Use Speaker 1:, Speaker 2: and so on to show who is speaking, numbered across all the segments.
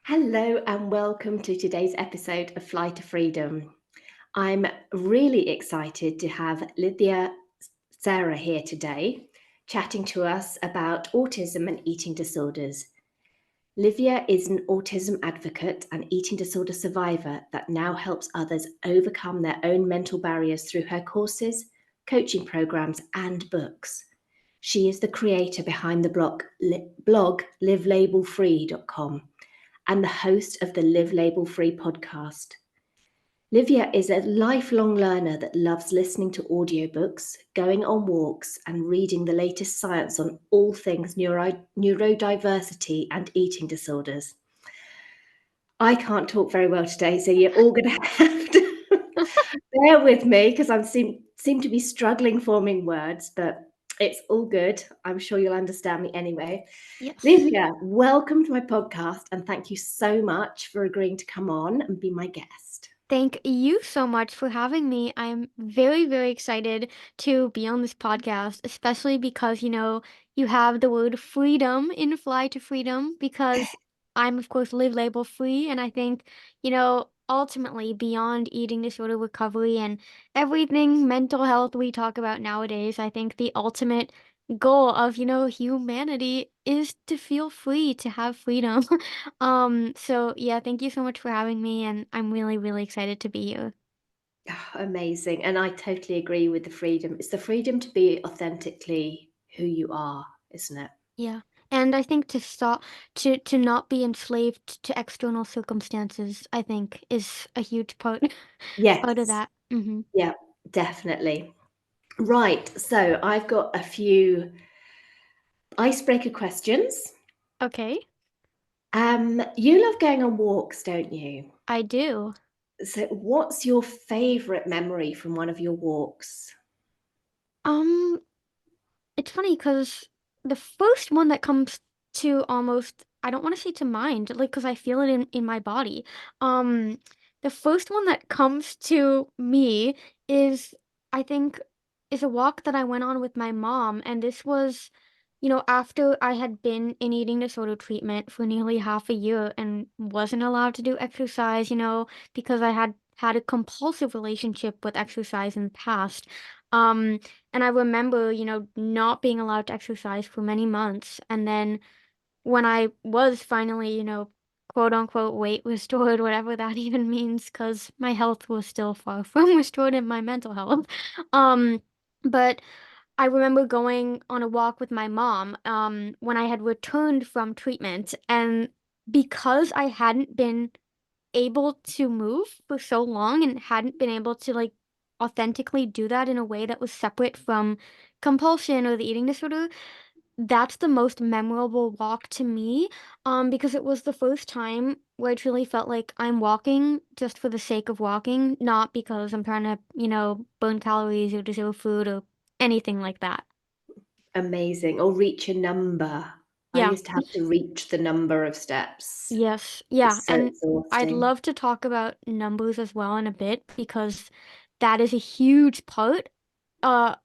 Speaker 1: Hello and welcome to today's episode of Fly to Freedom. I'm really excited to have Livia Sara here today, chatting to us about autism and eating disorders. Livia is an autism advocate and eating disorder survivor that now helps others overcome their own mental barriers through her courses, coaching programs, and books. She is the creator behind the blog livelabelfree.com and the host of the Live Label Free podcast. Livia is a lifelong learner that loves listening to audiobooks, going on walks, and reading the latest science on all things neurodiversity and eating disorders. I can't talk very well today, so you're all going to have to bear with me because I seem to be struggling forming words, but it's all good. I'm sure you'll understand me anyway.
Speaker 2: Yes.
Speaker 1: Livia, welcome to my podcast, and thank you so much for agreeing to come on and be my guest.
Speaker 2: Thank you so much for having me. I'm very, very excited to be on this podcast, especially because, you have the word freedom in Fly to Freedom, because I'm, of course, live label free. And I think, ultimately, beyond eating disorder recovery and everything mental health we talk about nowadays, I think the ultimate goal of, humanity is to feel free, to have freedom. So yeah, thank you so much for having me, and I'm really, really excited to be here.
Speaker 1: Amazing. And I totally agree with the freedom. It's the freedom to be authentically who you are, isn't it?
Speaker 2: Yeah. And I think to stop to not be enslaved to external circumstances, I think is a huge part of
Speaker 1: Yes.
Speaker 2: that. Hmm.
Speaker 1: Yeah, definitely. Right. So I've got a few icebreaker questions.
Speaker 2: Okay.
Speaker 1: You love going on walks, don't you?
Speaker 2: I do.
Speaker 1: So what's your favorite memory from one of your walks?
Speaker 2: Um, it's funny because the first one that comes to almost, I don't want to say to mind, like, because I feel it in my body. Um, the first one that comes to me is, I think, is a walk that I went on with my mom, and this was, after I had been in eating disorder treatment for nearly half a year and wasn't allowed to do exercise, because I had had a compulsive relationship with exercise in the past. Um, and I remember, not being allowed to exercise for many months. And then when I was finally, quote unquote, weight restored, whatever that even means, because my health was still far from restored in my mental health. Um, but I remember going on a walk with my mom when I had returned from treatment. And because I hadn't been able to move for so long and hadn't been able to like authentically do that in a way that was separate from compulsion or the eating disorder, that's the most memorable walk to me, because it was the first time where I truly felt like I'm walking just for the sake of walking, not because I'm trying to, burn calories or deserve food or anything like that.
Speaker 1: Amazing. Or reach a number. I
Speaker 2: Yeah.
Speaker 1: used to have to reach the number of steps.
Speaker 2: Yes. Yeah.
Speaker 1: It's so
Speaker 2: And I'd
Speaker 1: exhausting.
Speaker 2: love to talk about numbers as well in a bit because that is a huge part,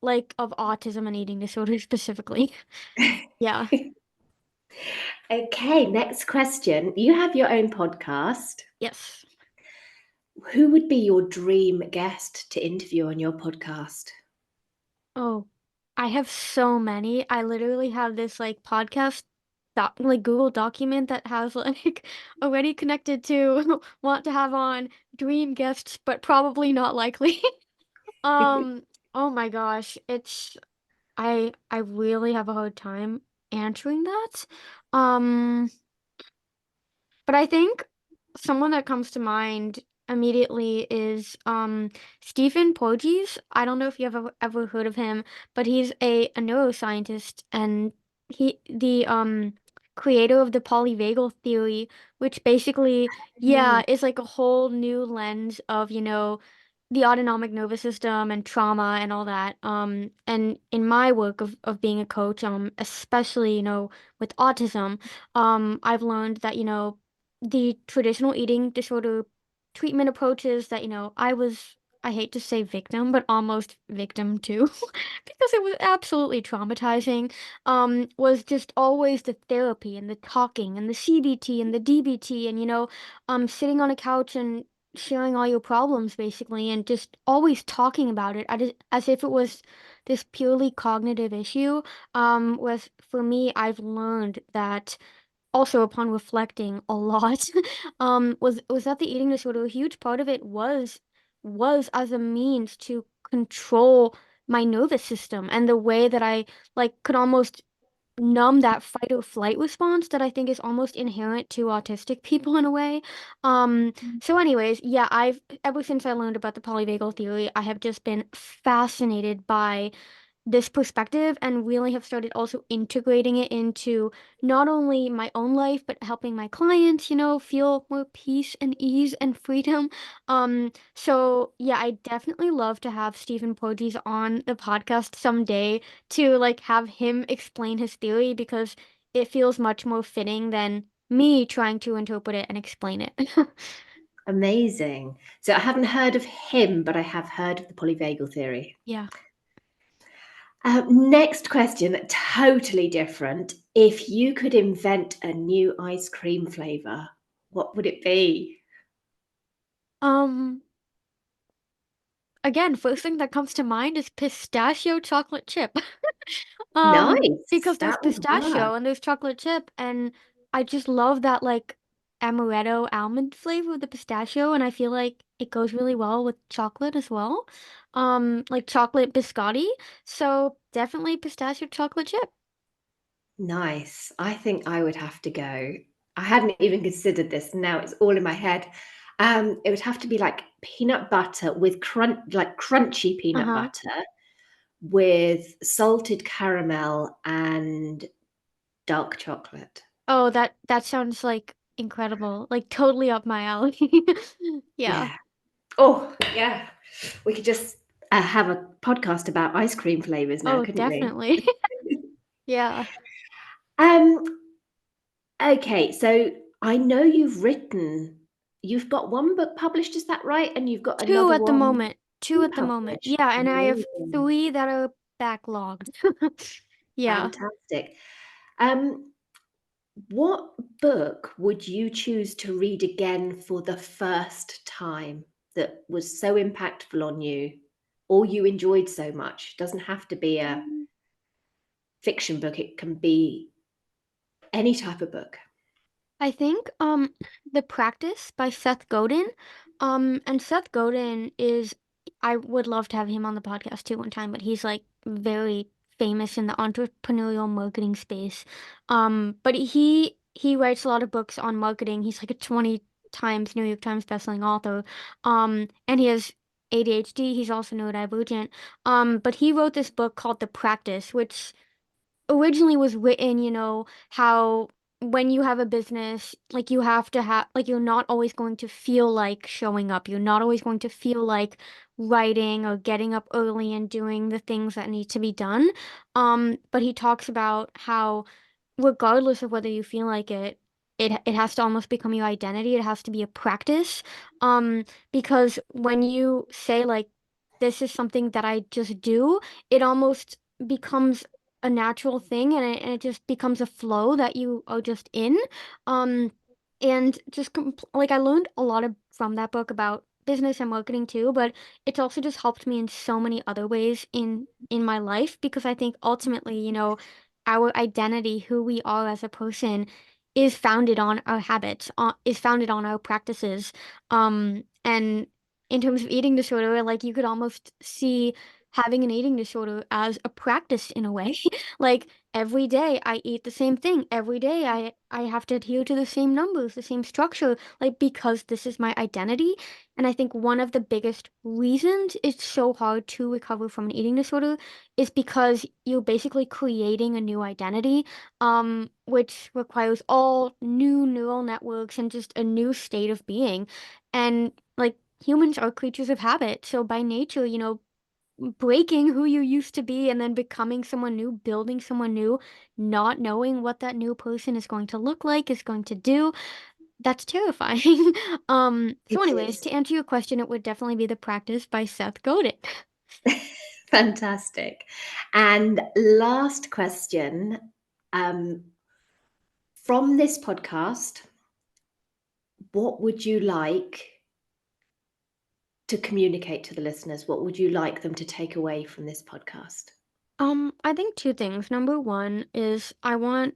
Speaker 2: like of autism and eating disorder specifically. Yeah.
Speaker 1: Okay, next question. You have your own podcast.
Speaker 2: Yes.
Speaker 1: Who would be your dream guest to interview on your podcast?
Speaker 2: Oh, I have so many. I literally have this like podcast like Google document that has like already connected to want to have on dream guests, but probably not likely. Um, oh my gosh, I really have a hard time answering that. Um, but I think someone that comes to mind immediately is Stephen Porges. I don't know if you've ever heard of him, but he's a neuroscientist, and the creator of the polyvagal theory, which basically,
Speaker 1: Mm,
Speaker 2: yeah, is like a whole new lens of, the autonomic nervous system and trauma and all that. And in my work of being a coach, especially, with autism, I've learned that, the traditional eating disorder treatment approaches that, I was I hate to say victim, but almost victim too, because it was absolutely traumatizing. Was just always the therapy and the talking and the CBT and the DBT and sitting on a couch and sharing all your problems basically and just always talking about it as if it was this purely cognitive issue. Was for me, I've learned that also upon reflecting a lot was that the eating disorder, a huge part of it was as a means to control my nervous system and the way that I like could almost numb that fight or flight response that I think is almost inherent to autistic people in a way. um so anyways, yeah, I've ever since I learned about the polyvagal theory, I have just been fascinated by this perspective and really have started also integrating it into not only my own life but helping my clients, feel more peace and ease and freedom. So yeah, I definitely love to have Stephen Porges on the podcast someday to like have him explain his theory because it feels much more fitting than me trying to interpret it and explain it.
Speaker 1: Amazing. So I haven't heard of him, but I have heard of the polyvagal theory.
Speaker 2: Yeah.
Speaker 1: Next question, totally different. If you could invent a new ice cream flavor, what would it be?
Speaker 2: Um Again, first thing that comes to mind is pistachio chocolate chip.
Speaker 1: Nice.
Speaker 2: Because there's
Speaker 1: That would work.
Speaker 2: pistachio and there's chocolate chip, and I just love that like amaretto almond flavor of the pistachio, and I feel like it goes really well with chocolate as well. Like chocolate biscotti. So definitely pistachio chocolate chip.
Speaker 1: Nice. I think I would have to go. I hadn't even considered this. Now it's all in my head. It would have to be like peanut butter with like crunchy peanut
Speaker 2: Uh-huh.
Speaker 1: butter with salted caramel and dark chocolate.
Speaker 2: Oh, that sounds like incredible. Like totally up my alley. Yeah.
Speaker 1: Yeah. Oh, yeah. We could just have a podcast about ice cream flavors now,
Speaker 2: Oh,
Speaker 1: couldn't we?
Speaker 2: definitely. Yeah.
Speaker 1: Um, okay, so I know you've got one book published, is that right? And you've got
Speaker 2: Two
Speaker 1: another
Speaker 2: at the
Speaker 1: one
Speaker 2: moment. Two at the moment.
Speaker 1: published.
Speaker 2: Yeah, and I have
Speaker 1: Amazing.
Speaker 2: three that are backlogged. Yeah.
Speaker 1: Fantastic. Um, what book would you choose to read again for the first time that was so impactful on you or you enjoyed so much? Doesn't have to be a
Speaker 2: Um,
Speaker 1: fiction book, it can be any type of book.
Speaker 2: I think The Practice by Seth Godin. And Seth Godin is I would love to have him on the podcast too one time, but he's like very famous in the entrepreneurial marketing space. But he writes a lot of books on marketing. He's like a 20 times New York Times bestselling author. And he has ADHD. He's also neurodivergent. But he wrote this book called The Practice, which originally was written, how when you have a business, like you have to have, like you're not always going to feel like showing up. You're not always going to feel like writing or getting up early and doing the things that need to be done. But he talks about how regardless of whether you feel like it has to almost become your identity. It has to be a practice. Because when you say like this is something that I just do, it almost becomes a natural thing and it just becomes a flow that you are just in. Um, and just like I learned a lot from that book about business and marketing too, but it's also just helped me in so many other ways in my life because I think ultimately, our identity, who we are as a person, is founded on our habits, is founded on our practices. And in terms of eating disorder, like you could almost see having an eating disorder as a practice in a way. Like every day I eat the same thing. Every day I have to adhere to the same numbers, the same structure, like because this is my identity. And I think one of the biggest reasons it's so hard to recover from an eating disorder is because you're basically creating a new identity, which requires all new neural networks and just a new state of being. And like humans are creatures of habit. So by nature, breaking who you used to be and then becoming someone new, building someone new, not knowing what that new person is going to look like, is going to do. That's terrifying. So
Speaker 1: It
Speaker 2: anyways,
Speaker 1: is.
Speaker 2: to answer your question, it would definitely be The Practice by Seth Godin.
Speaker 1: Fantastic. And last question, um, from this podcast, what would you like to communicate to the listeners? What would you like them to take away from this podcast?
Speaker 2: I think two things. Number one is I want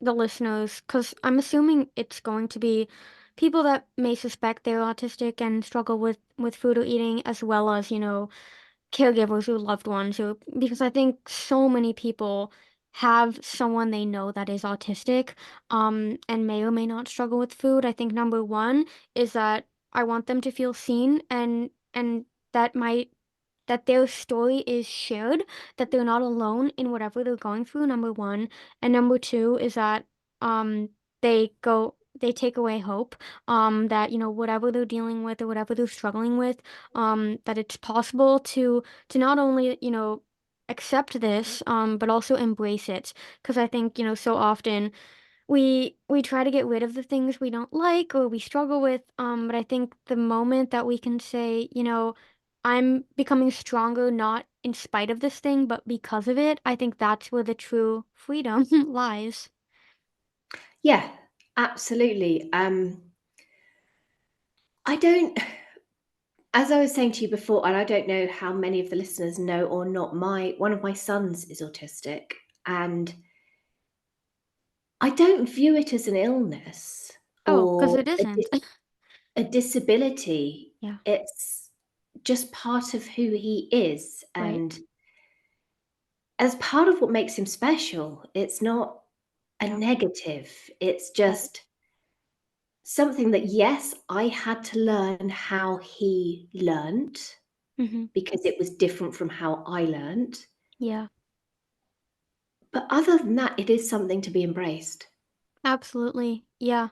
Speaker 2: the listeners, because I'm assuming it's going to be people that may suspect they're autistic and struggle with food or eating, as well as, caregivers or loved ones, or because I think so many people have someone they know that is autistic, and may or may not struggle with food. I think number one is that I want them to feel seen, and that my that their story is shared, that they're not alone in whatever they're going through, number one. And number two is that um they take away hope, that whatever they're dealing with or whatever they're struggling with, that it's possible to not only accept this, but also embrace it. Because I think so often we try to get rid of the things we don't like or we struggle with, but I think the moment that we can say, I'm becoming stronger not in spite of this thing, but because of it, I think that's where the true freedom lies.
Speaker 1: Yeah, absolutely. I don't, as I was saying to you before, and I don't know how many of the listeners know or not, one of my sons is autistic, and I don't view it as an illness
Speaker 2: Oh, because
Speaker 1: or
Speaker 2: it isn't.
Speaker 1: a disability.
Speaker 2: Yeah,
Speaker 1: It's just part of who he is,
Speaker 2: right.
Speaker 1: and as part of what makes him special. It's not a
Speaker 2: Yeah,
Speaker 1: negative. It's
Speaker 2: right.
Speaker 1: just something that, yes, I had to learn how he learnt
Speaker 2: Mm-hmm.
Speaker 1: because it was different from how I learnt.
Speaker 2: Yeah,
Speaker 1: But other than that, it is something to be embraced.
Speaker 2: absolutely. Yeah.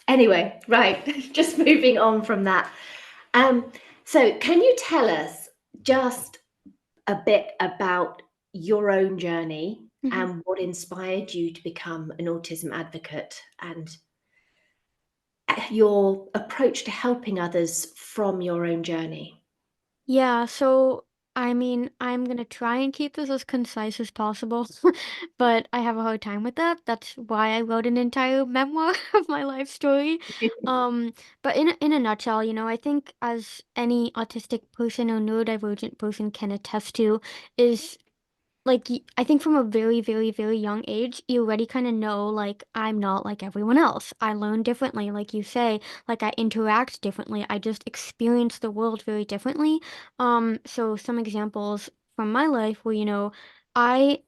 Speaker 1: Anyway, right, just moving on from that. Um, so can you tell us just a bit about your own journey
Speaker 2: Mm-hmm.
Speaker 1: and what inspired you to become an autism advocate and your approach to helping others from your own journey?
Speaker 2: Yeah, so I mean, I'm gonna try and keep this as concise as possible, but I have a hard time with that. That's why I wrote an entire memoir of my life story. Um, but in a nutshell, I think as any autistic person or neurodivergent person can attest to, is like, I think from a very, very, very young age, you already kind of know, like, I'm not like everyone else. I learn differently, like you say, like I interact differently. I just experience the world very differently. So some examples from my life where, I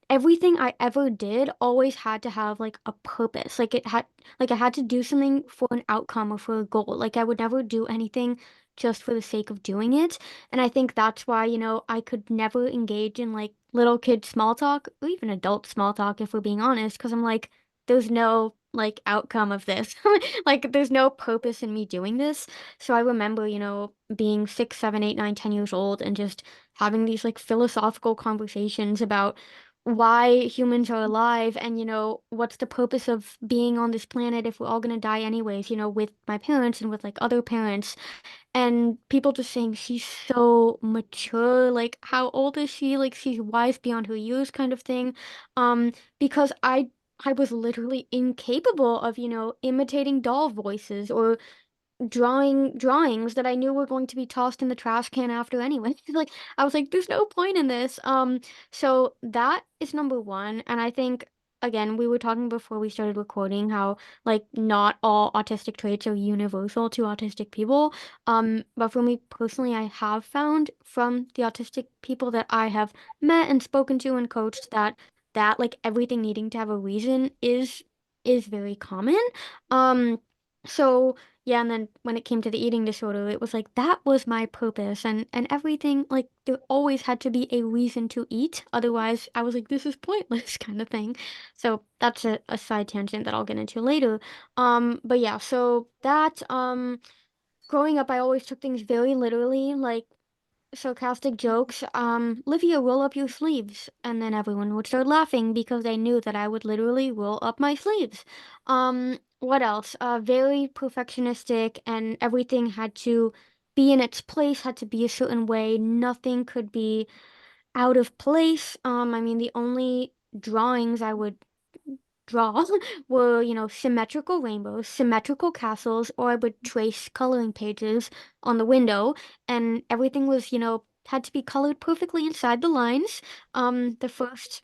Speaker 2: everything I ever did always had to have, like, a purpose. Like, I had to do something for an outcome or for a goal. Like, I would never do anything just for the sake of doing it, and I think that's why, I could never engage in, like, little kid small talk or even adult small talk, if we're being honest, because 'cause I'm like, "There's no, like, outcome of this." Like, there's no purpose in me doing this. So I remember, being 6, 7, 8, 9, 10 years old and just having these, like, philosophical conversations about why humans are alive and what's the purpose of being on this planet if we're all going to die anyways, with my parents and with like other parents, and people just saying she's so mature, like how old is she, like she's wise beyond her years, kind of thing. Because I was literally incapable of imitating doll voices or drawing drawings that I knew were going to be tossed in the trash can after anyway. Like, I was like, there's no point in this. So that is number one. And I think, again, we were talking before we started recording how, like, not all autistic traits are universal to autistic people. But for me personally, I have found from the autistic people that I have met and spoken to and coached that like everything needing to have a reason is very common. Um, so yeah, and then when it came to the eating disorder, it was like that was my purpose, and everything, like there always had to be a reason to eat. Otherwise, I was like, this is pointless kind of thing. So that's a side tangent that I'll get into later. But yeah, so that growing up I always took things very literally. Like sarcastic jokes, Livia, roll up your sleeves. And then everyone would start laughing because they knew that I would literally roll up my sleeves. What else? Very perfectionistic, and everything had to be in its place, had to be a certain way. Nothing could be out of place. I mean, the only drawings I would draw were, symmetrical rainbows, symmetrical castles, or I would trace coloring pages on the window, and everything was, had to be colored perfectly inside the lines. The first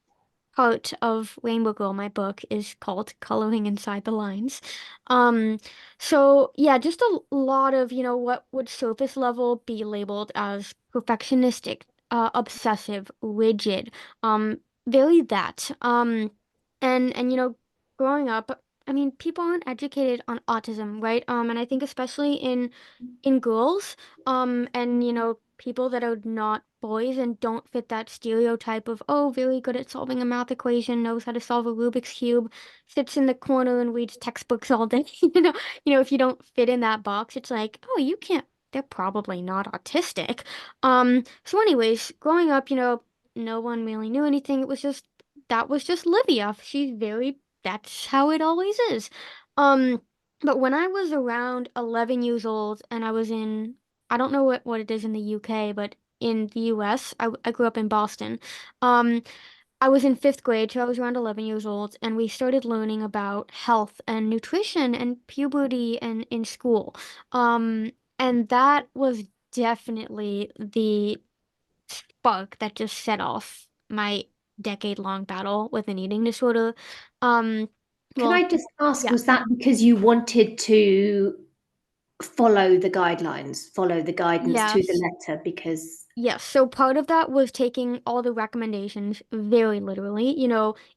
Speaker 2: part of Rainbow Girl, my book, is called Coloring Inside the Lines. Um, so yeah, just a lot of, what would surface level be labeled as perfectionistic, obsessive, rigid, very that. And growing up, I mean, people aren't educated on autism, right? And I think especially in girls, and people that are not boys and don't fit that stereotype of, oh, very good at solving a math equation, knows how to solve a Rubik's cube, sits in the corner and reads textbooks all day. If you don't fit in that box, it's like, oh, you can't. They're probably not autistic. So anyways, growing up, no one really knew anything. That was just Livia. That's how it always is. Um, but when I was around 11 years old and I don't know what it is in the UK, but in the US, I grew up in Boston. Um, I was in fifth grade, so I was around 11 years old, and we started learning about health and nutrition and puberty and in school. And that was definitely the spark that just set off my decade-long battle with an eating disorder. Um,
Speaker 1: Can
Speaker 2: well,
Speaker 1: I just ask,
Speaker 2: yeah.
Speaker 1: was that because you wanted to follow the guidance to the
Speaker 2: Yes.
Speaker 1: letter? Because
Speaker 2: Yes, so part of that was taking all the recommendations very literally.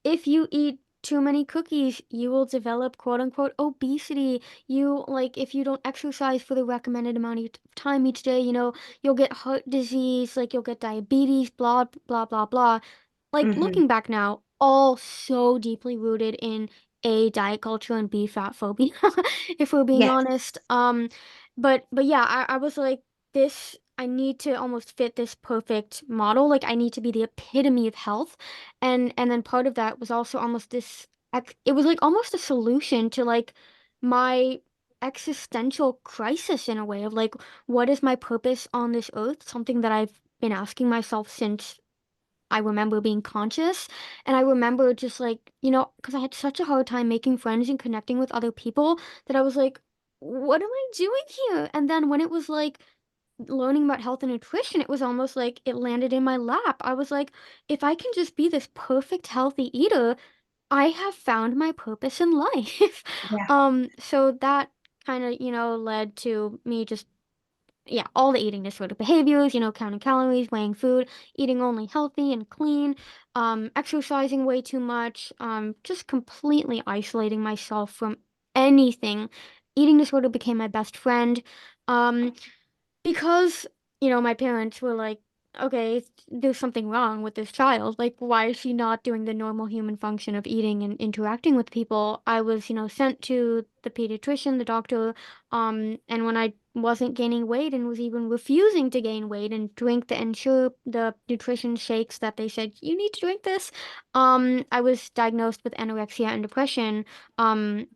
Speaker 2: If you eat too many cookies, you will develop quote unquote obesity. If you don't exercise for the recommended amount of time each day, you'll get heart disease, like you'll get diabetes, blah, blah, blah, blah. Like
Speaker 1: Mhm.
Speaker 2: looking back now, all so deeply rooted in A, diet culture, and B, fat phobia, if we're being
Speaker 1: Yes,
Speaker 2: honest. But yeah, I was like, this, I need to almost fit this perfect model. Like I need to be the epitome of health. And then part of that was also almost it was like almost a solution to like my existential crisis in a way of like, what is my purpose on this earth? Something that I've been asking myself since I remember being conscious. And I remember just like, because I had such a hard time making friends and connecting with other people that I was like, what am I doing here? And then when it was like learning about health and nutrition, it was almost like it landed in my lap. I was like, if I can just be this perfect healthy eater, I have found my purpose in life.
Speaker 1: yeah.
Speaker 2: So that kind of, led to me just yeah, all the eating disorder behaviors, counting calories, weighing food, eating only healthy and clean, exercising way too much, just completely isolating myself from anything. Eating disorder became my best friend. Um, because, my parents were like, okay, there's something wrong with this child. Like, why is she not doing the normal human function of eating and interacting with people? I was, sent to the pediatrician, the doctor, and when I wasn't gaining weight and was even refusing to gain weight and drink the ensure the nutrition shakes that they said you need to drink this, I was diagnosed with anorexia and depression. Um,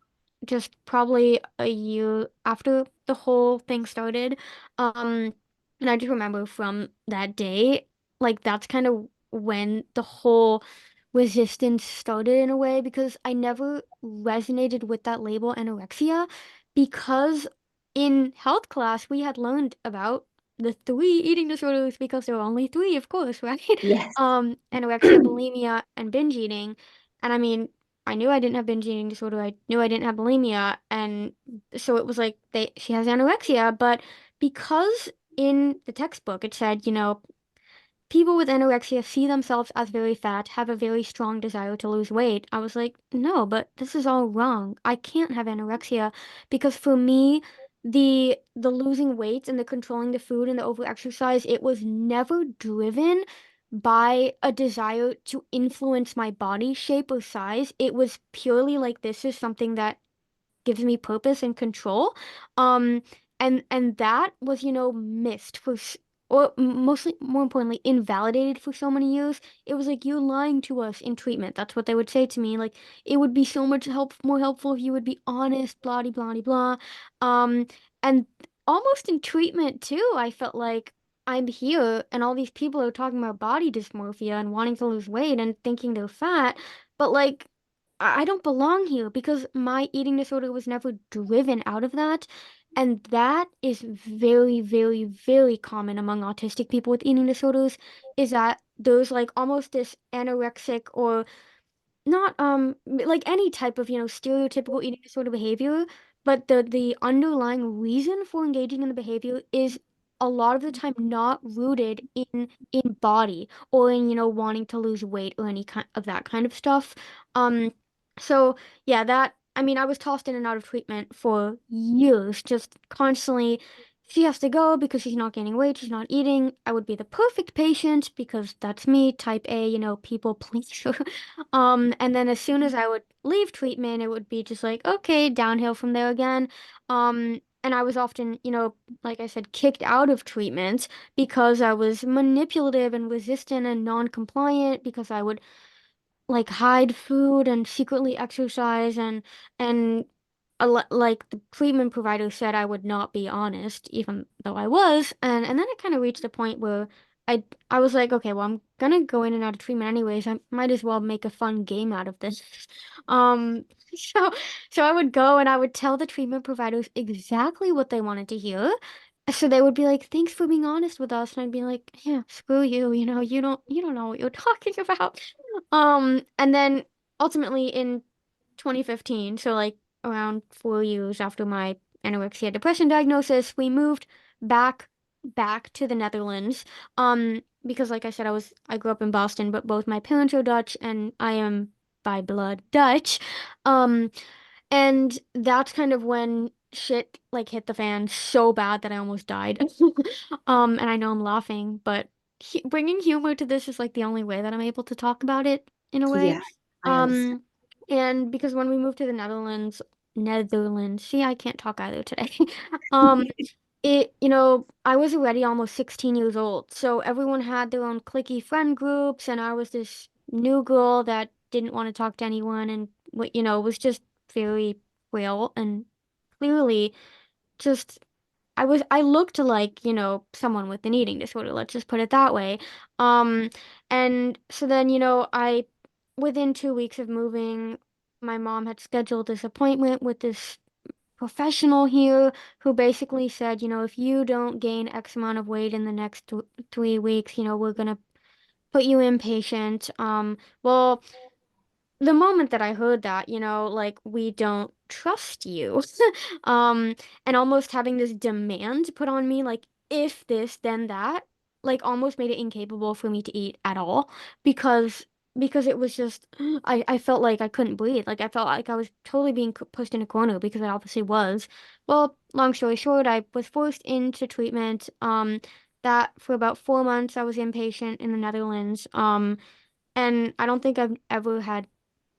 Speaker 2: just probably a year after the whole thing started. Um, and I just remember from that day, like that's kind of when the whole resistance started in a way because I never resonated with that label anorexia because in health class we had learned about the three eating disorders because there were only three, of course, right?
Speaker 1: Yes.
Speaker 2: Anorexia, bulimia, and binge eating. And I mean, I knew I didn't have binge eating disorder. I knew I didn't have bulimia, and so it was like she has anorexia, but because in the textbook it said, people with anorexia see themselves as very fat, have a very strong desire to lose weight. I was like, no, but this is all wrong. I can't have anorexia because for me, the losing weight and the controlling the food and the overexercise, it was never driven by a desire to influence my body shape or size. It was purely like this is something that gives me purpose and control. Um, and that was, missed for or mostly more importantly invalidated for so many years. It was like, you're lying to us in treatment. That's what they would say to me. Like, it would be so much more helpful if you would be honest, blah de blah de blah. Um and almost in treatment too, I felt like I'm here and all these people are talking about body dysmorphia and wanting to lose weight and thinking they're fat, but like I don't belong here because my eating disorder was never driven out of that. And that is very, very, very common among autistic people with eating disorders, is that there's like almost this anorexic, or not like any type of, stereotypical eating disorder behavior, but the underlying reason for engaging in the behavior is a lot of the time not rooted in body or in, wanting to lose weight or any kind of that kind of stuff. Um so yeah, that, I mean, I was tossed in and out of treatment for years, just constantly. She has to go because she's not gaining weight, she's not eating. I would be the perfect patient because that's me, type A, people pleaser. And then as soon as I would leave treatment, it would be just like, okay, downhill from there again. And I was often, like I said, kicked out of treatment because I was manipulative and resistant and non-compliant, because I would like hide food and secretly exercise, and like the treatment provider said I would not be honest even though I was. And then it kind of reached a point where I was like, okay, well, I'm gonna go in and out of treatment anyways, I might as well make a fun game out of this. um so so I would go and I would tell the treatment providers exactly what they wanted to hear. So they would be like, thanks for being honest with us. And I'd be like, yeah, screw you. You don't know what you're talking about. And then ultimately in 2015, so like around 4 years after my anorexia depression diagnosis, we moved back back to the Netherlands. Because like I said, I grew up in Boston, but both my parents are Dutch and I am by blood Dutch. Um, and that's kind of when shit like hit the fan so bad that I almost died. And I know I'm laughing, but bringing humor to this is like the only way that I'm able to talk about it in a way.
Speaker 1: Yeah, I understand.
Speaker 2: Um, and because when we moved to the Netherlands, see, I can't talk either today. Um, I was already almost 16 years old, so everyone had their own cliquey friend groups, and I was this new girl that didn't want to talk to anyone, and was just very frail and clearly just I looked like, someone with an eating disorder, let's just put it that way. Um, and so then, I within 2 weeks of moving, my mom had scheduled this appointment with this professional here who basically said, if you don't gain X amount of weight in the next 3 weeks, we're gonna put you inpatient. Well, the moment that I heard that, like, we don't trust you, um, and almost having this demand put on me, like, if this, then that, like, almost made it incapable for me to eat at all, because it was just, I felt like I couldn't breathe. Like, I felt like I was totally being pushed in a corner, because I obviously was. Well, long story short, I was forced into treatment. That for about 4 months I was inpatient in the Netherlands. And I don't think I've ever had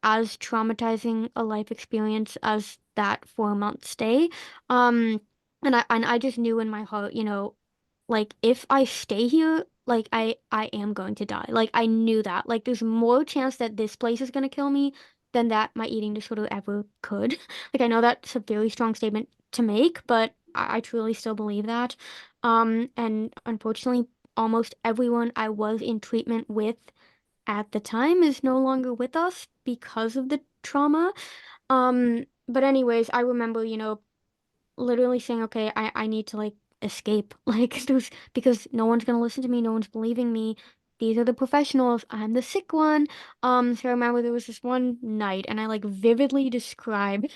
Speaker 2: as traumatizing a life experience as that 4 month stay. Um, and I just knew in my heart, like, if I stay here, like, I am going to die. Like, I knew that. Like, there's more chance that this place is gonna kill me than that my eating disorder ever could. Like, I know that's a very strong statement to make, but I truly still believe that. And unfortunately, almost everyone I was in treatment with at the time is no longer with us because of the trauma. But anyways, I remember, literally saying, okay, I need to like escape. Like, there's, because no one's gonna listen to me, no one's believing me. These are the professionals. I'm the sick one. So I remember there was this one night, and I like vividly describe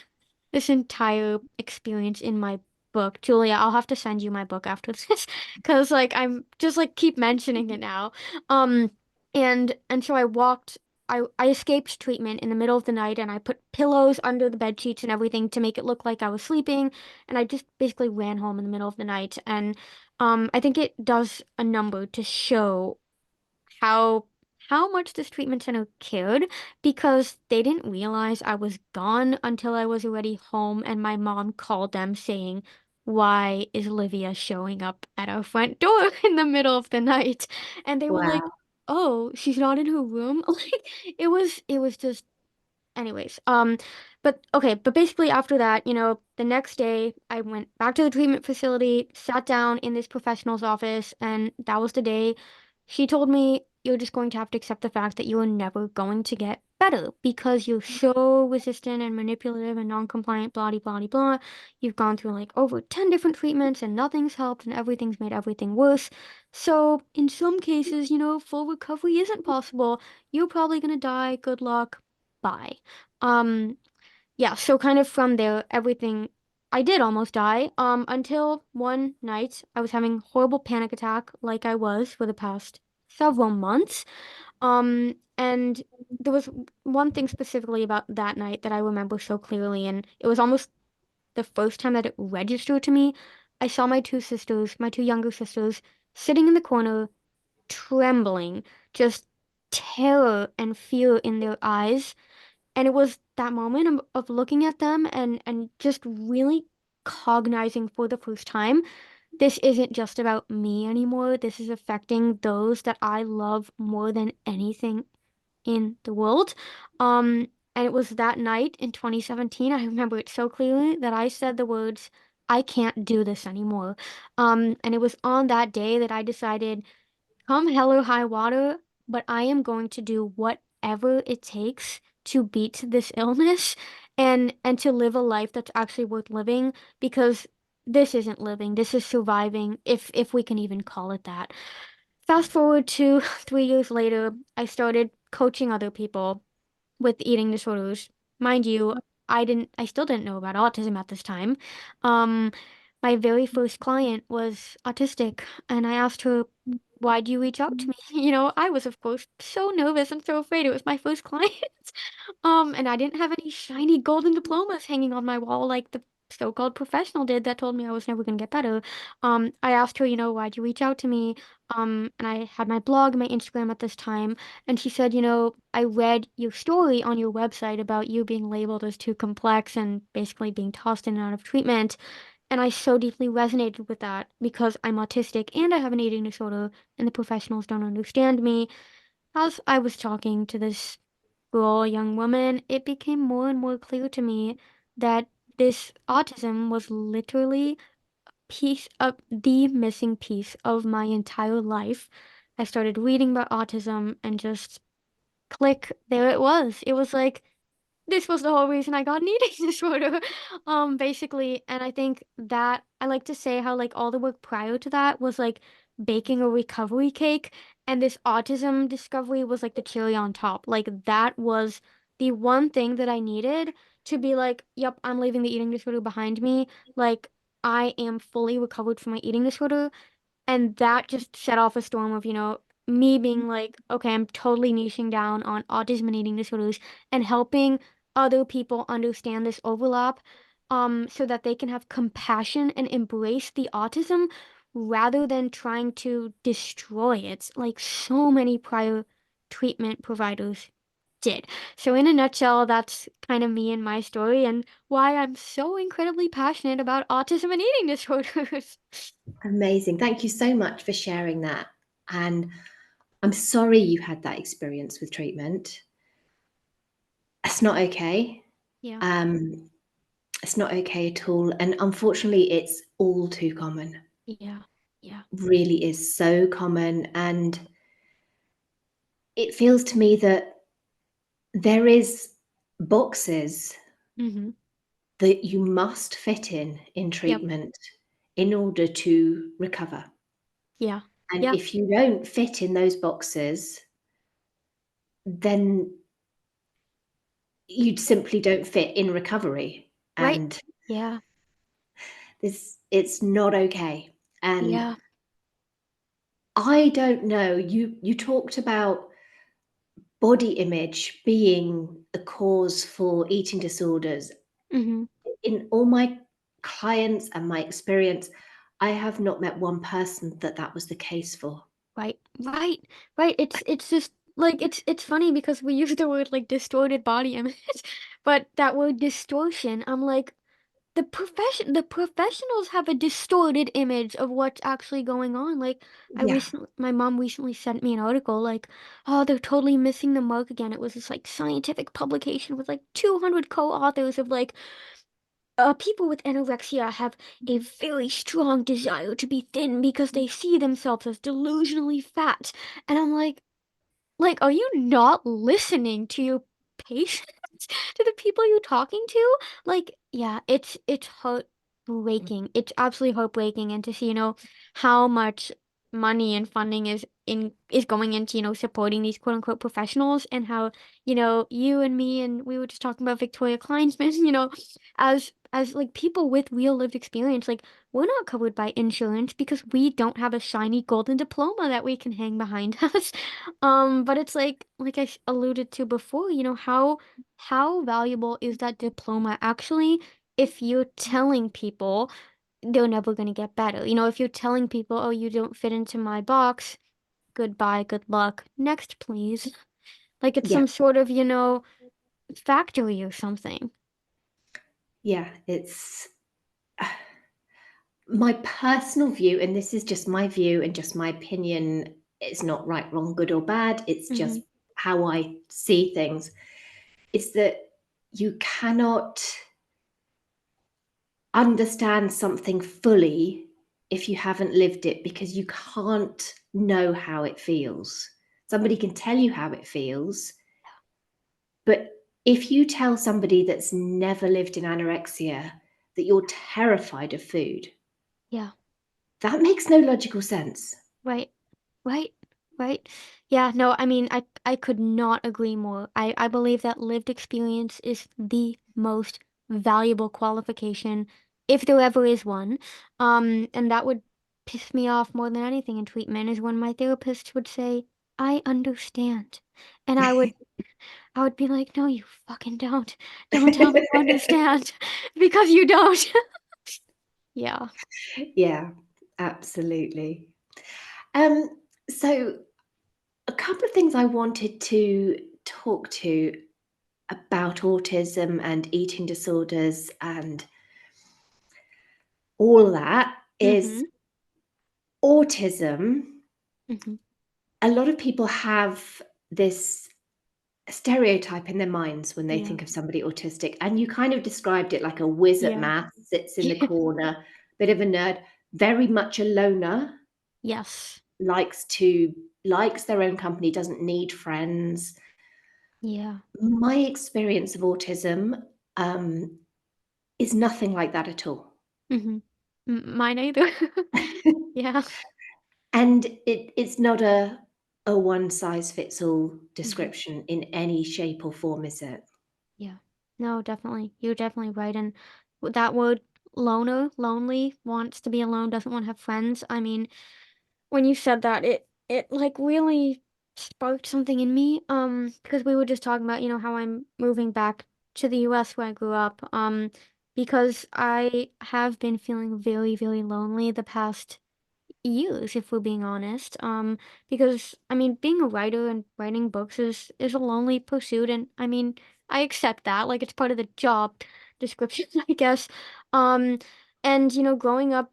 Speaker 2: this entire experience in my book. Julia, I'll have to send you my book after this because like I'm just like keep mentioning it now. Um and so I escaped treatment in the middle of the night, and I put pillows under the bed sheets and everything to make it look like I was sleeping, and I just basically ran home in the middle of the night. And I think it does a number to show how much this treatment center cared, because they didn't realize I was gone until I was already home and my mom called them saying, why is Livia showing up at our front door in the middle of the night? And they were like,
Speaker 1: Wow.
Speaker 2: oh, she's not in her room. Like it was just anyways. But okay, but basically after that, the next day I went back to the treatment facility, sat down in this professional's office, and that was the day she told me you're just going to have to accept the fact that you are never going to get better because you're so resistant and manipulative and non-compliant, blah, blah, blah, blah. You've gone through like over 10 different treatments and nothing's helped and everything's made everything worse. So in some cases, full recovery isn't possible. You're probably gonna die. Good luck. Bye. Um, yeah, so kind of from there, everything I did almost die. Until one night I was having horrible panic attack like I was for the past several months. And there was one thing specifically about that night that I remember so clearly, and it was almost the first time that it registered to me. I saw my two sisters, my two younger sisters, sitting in the corner, trembling, just terror and fear in their eyes. And it was that moment of looking at them and just really cognizing for the first time, this isn't just about me anymore. This is affecting those that I love more than anything in the world. And it was that night in 2017, I remember it so clearly, that I said the words, I can't do this anymore. And it was on that day that I decided, come hell or high water, but I am going to do whatever it takes to beat this illness and to live a life that's actually worth living, because this isn't living, this is surviving, if we can even call it that. Fast forward to 3 years later, I started coaching other people with eating disorders. Mind you, I still didn't know about autism at this time. Um, my very first client was autistic, and I asked her, why do you reach out to me? I was, of course, so nervous and so afraid. It was my first client. And I didn't have any shiny golden diplomas hanging on my wall like the so-called professional did that told me I was never going to get better. I asked her, why'd you reach out to me? And I had my blog, my Instagram at this time, and she said, I read your story on your website about you being labeled as too complex and basically being tossed in and out of treatment. And I so deeply resonated with that because I'm autistic and I have an eating disorder, and the professionals don't understand me. As I was talking to this girl, young woman, it became more and more clear to me that this autism was literally piece of the missing piece of my entire life. I started reading about autism and just click, there it was. It was like, this was the whole reason I got an eating disorder. Basically, and I think that I like to say how like all the work prior to that was like baking a recovery cake, and this autism discovery was like the cherry on top. Like that was the one thing that I needed to be like, yep, I'm leaving the eating disorder behind me. Like I am fully recovered from my eating disorder. And that just set off a storm of, me being like, okay, I'm totally niching down on autism and eating disorders and helping other people understand this overlap, so that they can have compassion and embrace the autism rather than trying to destroy it, like so many prior treatment providers did. So in a nutshell, that's kind of me and my story and why I'm so incredibly passionate about autism and eating disorders.
Speaker 1: Amazing. Thank you so much for sharing that. And I'm sorry you had that experience with treatment. It's not okay.
Speaker 2: Yeah.
Speaker 1: Um, it's not okay at all. And unfortunately, it's all too common.
Speaker 2: Yeah. Yeah.
Speaker 1: Really is so common. And it feels to me that there is boxes
Speaker 2: Mm-hmm.
Speaker 1: that you must fit in
Speaker 2: Yep.
Speaker 1: treatment in order to recover.
Speaker 2: Yeah.
Speaker 1: And
Speaker 2: Yeah.
Speaker 1: if you don't fit in those boxes, then you simply don't fit in recovery.
Speaker 2: Right.
Speaker 1: And
Speaker 2: Yeah.
Speaker 1: it's not okay. And
Speaker 2: Yeah.
Speaker 1: I don't know, you talked about body image being a cause for eating disorders.
Speaker 2: Mm-hmm.
Speaker 1: In all my clients and my experience, I have not met one person that that was the case for.
Speaker 2: Right. Right. Right. It's just like it's funny because we use the word like distorted body image, but that word distortion, I'm like, the professionals have a distorted image of what's actually going on. Like
Speaker 1: Yeah.
Speaker 2: my mom recently sent me an article like, oh, they're totally missing the mark again. It was this like scientific publication with like 200 co-authors of like people with anorexia have a very strong desire to be thin because they see themselves as delusionally fat. And I'm like, are you not listening to your patients? To the people you're talking to? Like, yeah, it's heartbreaking. It's absolutely heartbreaking, and to see, how much money and funding is going into, supporting these quote unquote professionals, and how, you and me and we were just talking about Victoria Kleinsman, as like people with real lived experience, like we're not covered by insurance because we don't have a shiny golden diploma that we can hang behind us. But it's like I alluded to before, how valuable is that diploma actually if you're telling people they're never going to get better? If you're telling people, oh, you don't fit into my box, goodbye, good luck, next, please. Like it's
Speaker 1: Yeah.
Speaker 2: some sort of, factory or something.
Speaker 1: Yeah. It's my personal view, and this is just my view and just my opinion. It's not right, wrong, good or bad. It's
Speaker 2: Mm-hmm.
Speaker 1: just how I see things. It's that you cannot understand something fully if you haven't lived it, because you can't know how it feels. Somebody can tell you how it feels, but if you tell somebody that's never lived in anorexia that you're terrified of food,
Speaker 2: Yeah.
Speaker 1: that makes no logical sense.
Speaker 2: Right. Right. Right. Yeah, no, I mean, I could not agree more. I believe that lived experience is the most valuable qualification, if there ever is one. And that would piss me off more than anything in treatment is when my therapist would say, "I understand." And I would be like, "No, you fucking don't. Don't tell me you understand because you don't." Yeah.
Speaker 1: Yeah, absolutely. Um, so a couple of things I wanted to talk to about autism and eating disorders and all that is
Speaker 2: Mhm.
Speaker 1: autism.
Speaker 2: Mhm.
Speaker 1: A lot of people have this stereotype in their minds when they
Speaker 2: Yeah.
Speaker 1: think of somebody autistic, and you kind of described it like a whiz at
Speaker 2: Yeah.
Speaker 1: math, sits in the corner, bit of a nerd, very much a loner,
Speaker 2: Yes.
Speaker 1: likes their own company, doesn't need friends.
Speaker 2: Yeah.
Speaker 1: My experience of autism um, is nothing like that at all.
Speaker 2: Mhm. Mine either. Yeah.
Speaker 1: And it's not a one size fits all
Speaker 2: Mhm.
Speaker 1: description in any shape or form, is it?
Speaker 2: Yeah. No, definitely. You're definitely right. And that word loner, lonely, wants to be alone, doesn't want to have friends. I mean, when you said that, it like really sparked something in me. Because we were just talking about, how I'm moving back to the US where I grew up. Because I have been feeling very, very lonely the past years, if we're being honest. Because I mean, being a writer and writing books is a lonely pursuit, and I mean, I accept that. Like it's part of the job description, I guess. Um, and growing up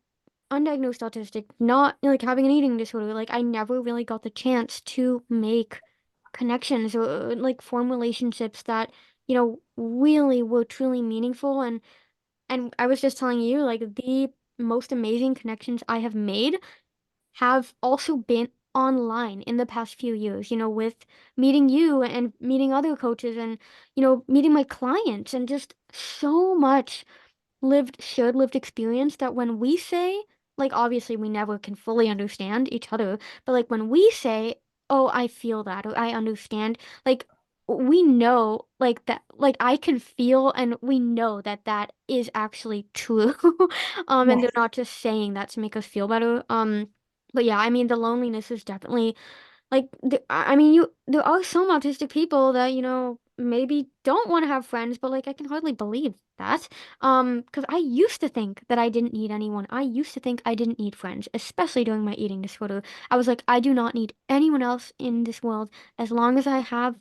Speaker 2: undiagnosed autistic, not like having an eating disorder, like I never really got the chance to make connections or like form relationships that really were truly meaningful. And I was just telling you, like the most amazing connections I have made have also been online in the past few years, with meeting you and meeting other coaches and, meeting my clients, and just so much shared lived experience that when we say, like, obviously we never can fully understand each other, but like when we say, oh, I feel that, or I understand, like, we know, like, that, like, I can feel and we know that that is actually true. And they're
Speaker 1: Yes.
Speaker 2: not just saying that to make us feel better. But yeah, I mean, the loneliness is definitely like, I mean, there are some autistic people that, maybe don't want to have friends, but like, I can hardly believe that. Because I used to think that I didn't need anyone. I used to think I didn't need friends, especially during my eating disorder. I was like, I do not need anyone else in this world as long as I have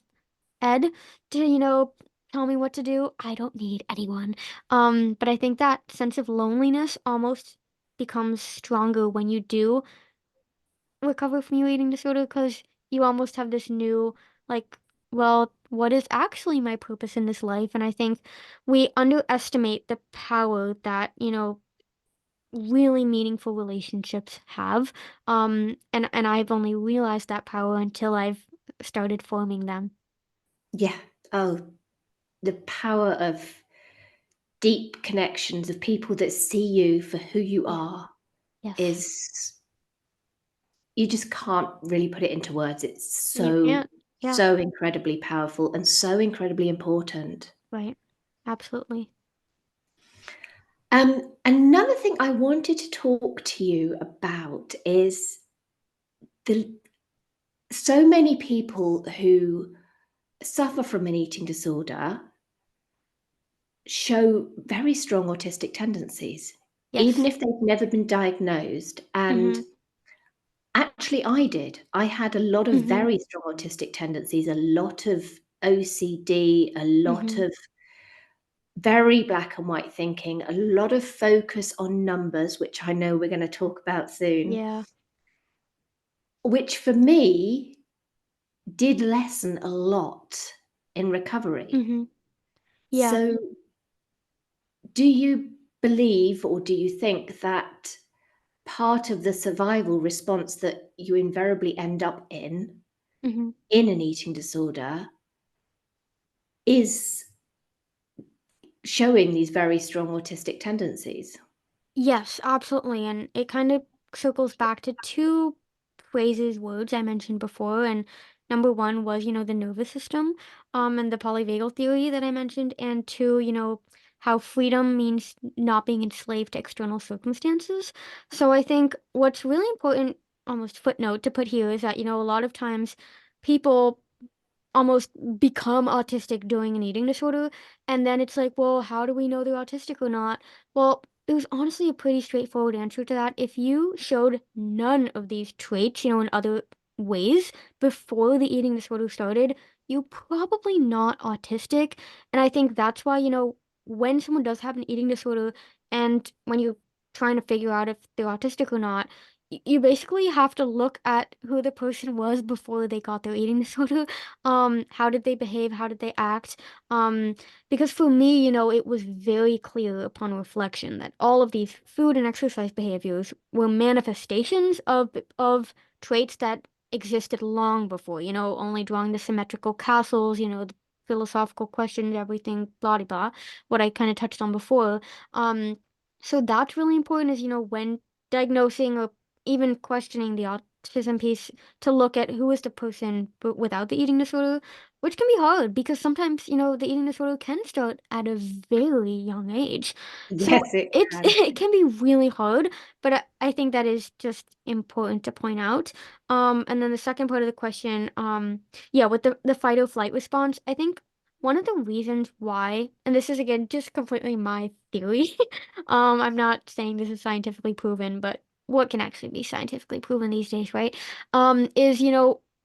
Speaker 2: Ed to, tell me what to do. I don't need anyone. But I think that sense of loneliness almost becomes stronger when you do recover from your eating disorder because you almost have this new, like, well, what is actually my purpose in this life? And I think we underestimate the power that, really meaningful relationships have. And I've only realized that power until I've started forming them.
Speaker 1: Yeah. Oh, the power of deep connections of people that see you for who you
Speaker 2: Yeah.
Speaker 1: are
Speaker 2: Yes.
Speaker 1: is, you just can't really put it into words. It's
Speaker 2: You
Speaker 1: so,
Speaker 2: can't. Yeah.
Speaker 1: so incredibly powerful and so incredibly important.
Speaker 2: Right. Absolutely.
Speaker 1: Another thing I wanted to talk to you about is the so many people who suffer from an eating disorder show very strong autistic tendencies, even
Speaker 2: Yes.
Speaker 1: if they've never been diagnosed. And
Speaker 2: Mhm.
Speaker 1: actually, I did. I had a lot of
Speaker 2: Mhm.
Speaker 1: very strong autistic tendencies, a lot of OCD, a lot
Speaker 2: Mhm.
Speaker 1: of very black and white thinking, a lot of focus on numbers, which I know we're going to talk about soon,
Speaker 2: Yeah.
Speaker 1: which for me did lessen a lot in recovery.
Speaker 2: Mhm. Yeah.
Speaker 1: So, do you believe or do you think that part of the survival response that you invariably end up
Speaker 2: Mhm.
Speaker 1: in an eating disorder is showing these very strong autistic tendencies?
Speaker 2: Yes, absolutely. And it kind of circles back to two phrases, words I mentioned before. And number one was, the nervous system, and the polyvagal theory that I mentioned. And two, how freedom means not being enslaved to external circumstances. So I think what's really important, almost footnote to put here, is that, a lot of times people almost become autistic during an eating disorder. And then it's like, well, how do we know they're autistic or not? Well, it was honestly a pretty straightforward answer to that. If you showed none of these traits, in other ways before the eating disorder started, you're probably not autistic. And I think that's why, when someone does have an eating disorder and when you're trying to figure out if they're autistic or not, you basically have to look at who the person was before they got their eating disorder. How did they behave? How did they act? Because for me, it was very clear upon reflection that all of these food and exercise behaviors were manifestations of traits that existed long before, only drawing the symmetrical castles, the philosophical questions, everything, blah, blah, blah, what I kind of touched on before. Um, so that's really important is, when diagnosing or even questioning the autism piece to look at who is the person without the eating disorder, which can be hard because sometimes, the eating disorder can start at a very young age. So
Speaker 1: Yes, it
Speaker 2: it's
Speaker 1: can.
Speaker 2: it can be really hard, but I think that is just important to point out. And then the second part of the question, yeah, with the fight or flight response, I think one of the reasons why, and this is again just completely my theory, I'm not saying this is scientifically proven, but what can actually be scientifically proven these days, right? Is,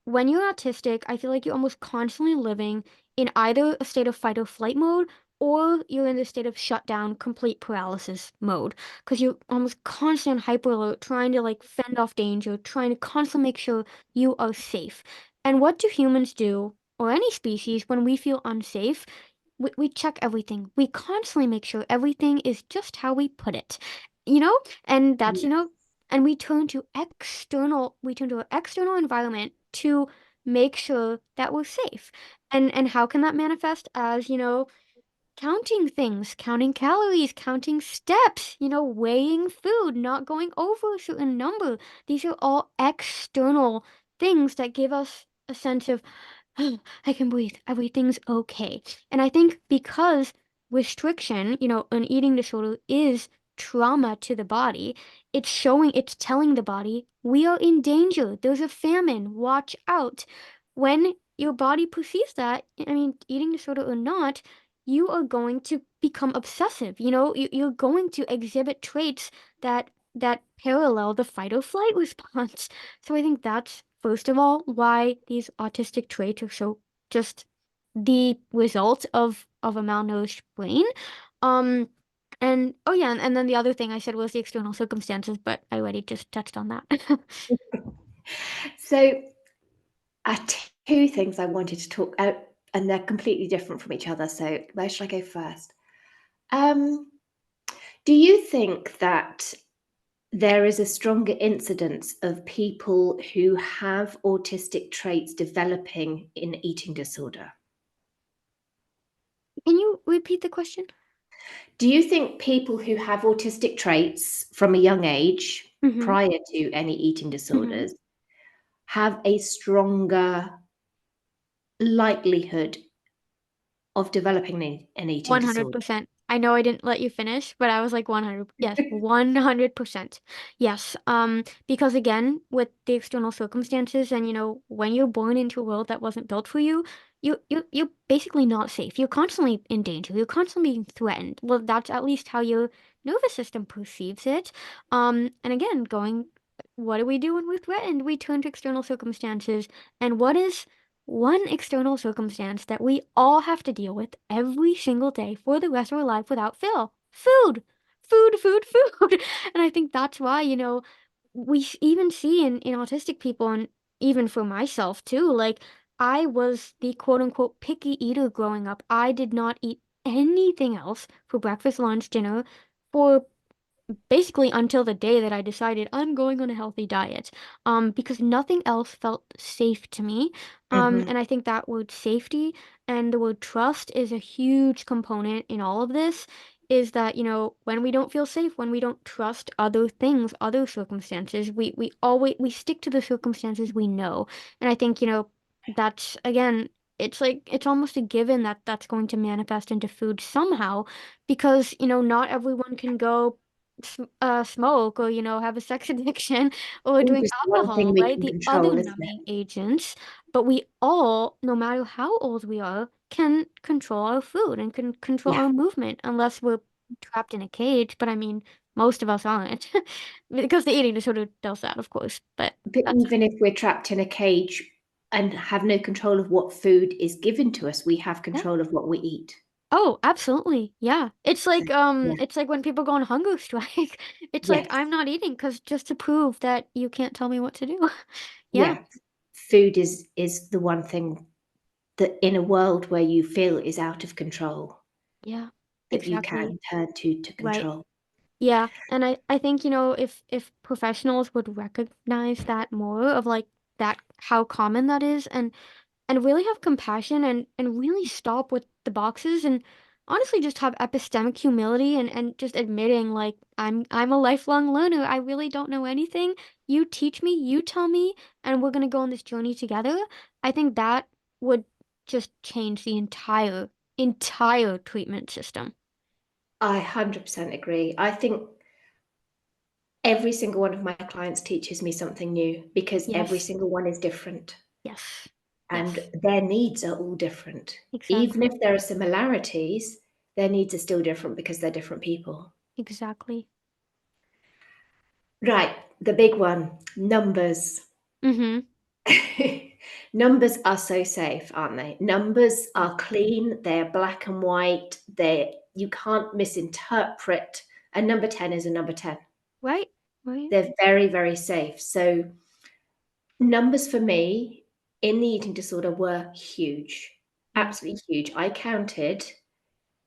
Speaker 2: when you're autistic, I feel like you're almost constantly living in either a state of fight or flight mode or you're in the state of shutdown, complete paralysis mode. Because you're almost constantly on hyper alert, trying to like fend off danger, trying to constantly make sure you are safe. And what do humans do, or any species, when we feel unsafe? We check everything. We constantly make sure everything is just how we put it. You know? And that's,
Speaker 1: Yeah.
Speaker 2: and we turn to an external environment to make sure that we're safe. And how can that manifest as, counting things, counting calories, counting steps, weighing food, not going over a certain number. These are all external things that give us a sense of, "Oh, I can breathe. Everything's okay." And I think because restriction, an eating disorder is trauma to the body, it's telling the body, we are in danger. There's a famine. Watch out. When your body perceives that, I mean, eating disorder or not, you are going to become obsessive. You're going to exhibit traits that parallel the fight or flight response. So I think that's first of all why these autistic traits are so just the result of of a malnourished brain. Um, and oh yeah, and then the other thing I said was the external circumstances, but I already just touched on that.
Speaker 1: So, two things I wanted to talk out, and they're completely different from each other. So, where should I go first? Do you think that there is a stronger incidence of people who have autistic traits developing in eating disorder?
Speaker 2: Can you repeat the question?
Speaker 1: Do you think people who have autistic traits from a young age,
Speaker 2: Mhm.
Speaker 1: prior to any eating
Speaker 2: Mhm.
Speaker 1: disorders, have a stronger likelihood of developing an eating disorder?
Speaker 2: 100%. I know I didn't let you finish, but I was like 100. Yes, 100%. Yes. Because again, with the external circumstances and when you're born into a world that wasn't built for you, you're basically not safe. You're constantly in danger. You're constantly being threatened. Well, that's at least how your nervous system perceives it. And again, what do we do when we're threatened? We turn to external circumstances. And what is one external circumstance that we all have to deal with every single day for the rest of our life without fail? Food. Food, food, food. And I think that's why, even see in autistic people, and even for myself too, like I was the quote unquote picky eater growing up. I did not eat anything else for breakfast, lunch, dinner for basically until the day that I decided I'm going on a healthy diet, because nothing else felt safe to me.
Speaker 1: Mhm,
Speaker 2: And I think that word safety and the word trust is a huge component in all of this. Is that, when we don't feel safe, when we don't trust other things, other circumstances, we stick to the circumstances we know. And I think, that's again, it's like it's almost a given that that's going to manifest into food somehow, because not everyone can go smoke or, have a sex addiction or
Speaker 1: food
Speaker 2: drink
Speaker 1: is the one thing
Speaker 2: alcohol,
Speaker 1: we
Speaker 2: right?
Speaker 1: can
Speaker 2: The other
Speaker 1: control, isn't
Speaker 2: numbing
Speaker 1: it?
Speaker 2: agents, but we all, no matter how old we are, can control our food and can control
Speaker 1: Yeah,
Speaker 2: our movement unless we're trapped in a cage. But I mean, most of us aren't because the eating disorder does that, of course. But
Speaker 1: but
Speaker 2: that's
Speaker 1: even if we're trapped in a cage and have no control of what food is given to us, we have
Speaker 2: yeah.
Speaker 1: control of what we eat.
Speaker 2: Oh, absolutely. Yeah.
Speaker 1: So, yeah,
Speaker 2: It's like when people go on hunger strike. It's like
Speaker 1: yes,
Speaker 2: I'm not eating because just to prove that you can't tell me what to do. Yeah.
Speaker 1: yeah. Food is the one thing that in a world where you feel is out of control,
Speaker 2: Yeah.
Speaker 1: that you
Speaker 2: Exactly.
Speaker 1: can turn to
Speaker 2: Right.
Speaker 1: control.
Speaker 2: Yeah, and I think, if professionals would recognize that more of like that how common that is, and really have compassion and really stop with the boxes, and honestly just have epistemic humility, and just admitting like I'm a lifelong learner. I really don't know anything. You teach me, you tell me, and we're gonna go on this journey together. I think that would just change the entire treatment system.
Speaker 1: I 100% agree. I think every single one of my clients teaches me something new because every
Speaker 2: Yes.
Speaker 1: single one is different
Speaker 2: Yes.
Speaker 1: and
Speaker 2: Yes.
Speaker 1: their needs are all different. Even if
Speaker 2: Exactly.
Speaker 1: there are similarities, their needs are still different because they're different people.
Speaker 2: Exactly.
Speaker 1: Right, the big one, numbers.
Speaker 2: Mhm.
Speaker 1: Numbers are so safe, aren't they? Numbers
Speaker 2: Yeah.
Speaker 1: are clean, they're black and white, they you can't misinterpret. A number 10 is a number 10.
Speaker 2: Right? Right?
Speaker 1: They're very, very safe. So numbers for me in the eating disorder were huge,
Speaker 2: Mm.
Speaker 1: absolutely huge. I counted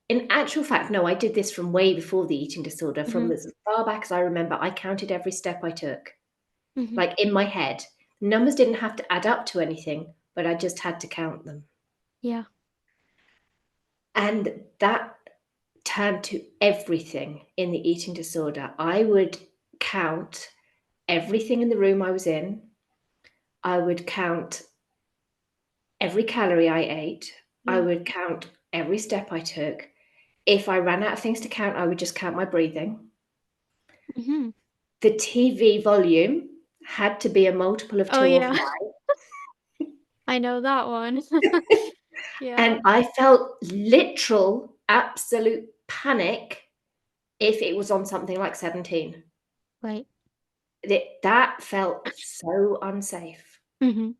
Speaker 1: in actual fact, no, I did this from way before the eating disorder, from
Speaker 2: Mhm.
Speaker 1: as far back as I remember, I counted every step I took,
Speaker 2: Mhm.
Speaker 1: like, in my head. Numbers didn't have to add up to anything, but I just had to count them.
Speaker 2: Yeah.
Speaker 1: And that turned to everything in the eating disorder. I would count everything in the room I was in. I would count every calorie I ate. I
Speaker 2: Yeah.
Speaker 1: would count every step I took. If I ran out of things to count, I would just count my breathing.
Speaker 2: Mhm.
Speaker 1: The TV volume had to be a multiple of
Speaker 2: Oh,
Speaker 1: 2 or
Speaker 2: yeah.
Speaker 1: 5,
Speaker 2: I know that one. Yeah.
Speaker 1: and I felt literal, absolute panic if it was on something like 17.
Speaker 2: Right.
Speaker 1: That felt so unsafe.
Speaker 2: Mhm.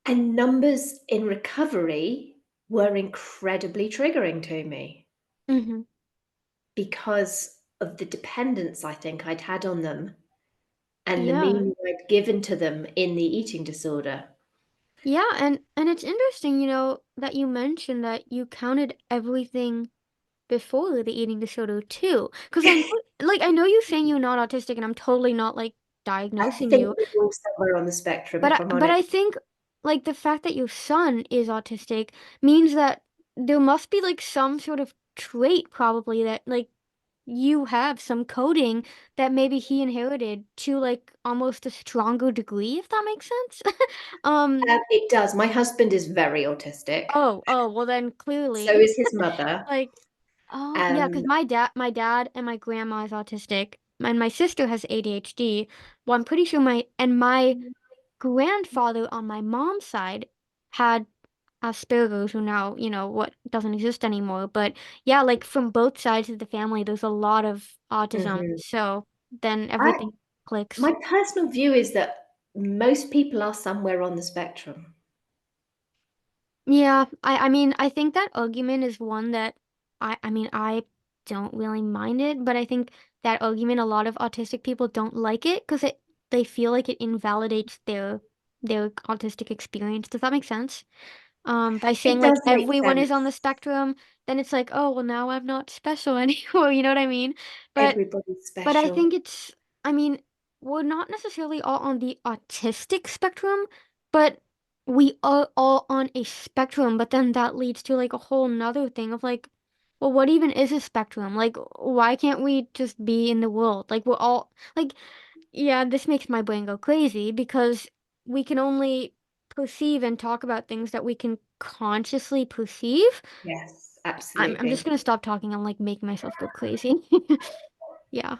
Speaker 1: And numbers in recovery were incredibly triggering to me
Speaker 2: Mhm.
Speaker 1: because of the dependence I think I'd had on them and the
Speaker 2: Yeah.
Speaker 1: meaning I'd given to them in the eating disorder.
Speaker 2: Yeah, and it's interesting, that you mentioned that you counted everything before the eating disorder too. Because I know you saying you're not autistic, and I'm totally not, like,
Speaker 1: I
Speaker 2: diagnosing
Speaker 1: think
Speaker 2: you,
Speaker 1: we're all somewhere on the spectrum,
Speaker 2: but
Speaker 1: if I'm
Speaker 2: I
Speaker 1: honest.
Speaker 2: think, like, the fact that your son is autistic means that there must be, like, some sort of trait probably that, like, you have some coding that maybe he inherited to, like, almost a stronger degree, if that makes sense? Um,
Speaker 1: It does. My husband is very autistic.
Speaker 2: oh, well, then
Speaker 1: So
Speaker 2: clearly,
Speaker 1: is his mother.
Speaker 2: like, oh, yeah,
Speaker 1: Um,
Speaker 2: because my dad and my grandma is autistic, and my sister has ADHD. Well, I'm pretty sure my grandfather on my mom's side had Asperger's, who now, what doesn't exist anymore. But yeah, like from both sides of the family, there's a lot of autism.
Speaker 1: mhm.
Speaker 2: So then
Speaker 1: I
Speaker 2: everything clicks.
Speaker 1: My personal view is that most people are somewhere on the spectrum.
Speaker 2: Yeah, I mean, I think that argument is one that I mean, I don't really mind it, but I think that argument, a lot of autistic people don't like it because they feel like it invalidates their autistic experience. Does that make sense? By saying
Speaker 1: It
Speaker 2: like
Speaker 1: does make
Speaker 2: everyone is on the
Speaker 1: sense.
Speaker 2: spectrum, then it's like, oh, well, now I'm not special anymore. You know what I mean? But
Speaker 1: Everybody's
Speaker 2: but I
Speaker 1: special.
Speaker 2: think I mean, we're not necessarily all on the autistic spectrum, but we are all on a spectrum. But then that leads to like a whole nother thing of like, well, what even is a spectrum? Like, why can't we just be in the world? Like, we're all like, yeah, this makes my brain go crazy because we can only perceive and talk about things that we can consciously perceive.
Speaker 1: Yes,
Speaker 2: I'm just
Speaker 1: absolutely.
Speaker 2: gonna stop talking and like make myself go crazy. Yeah.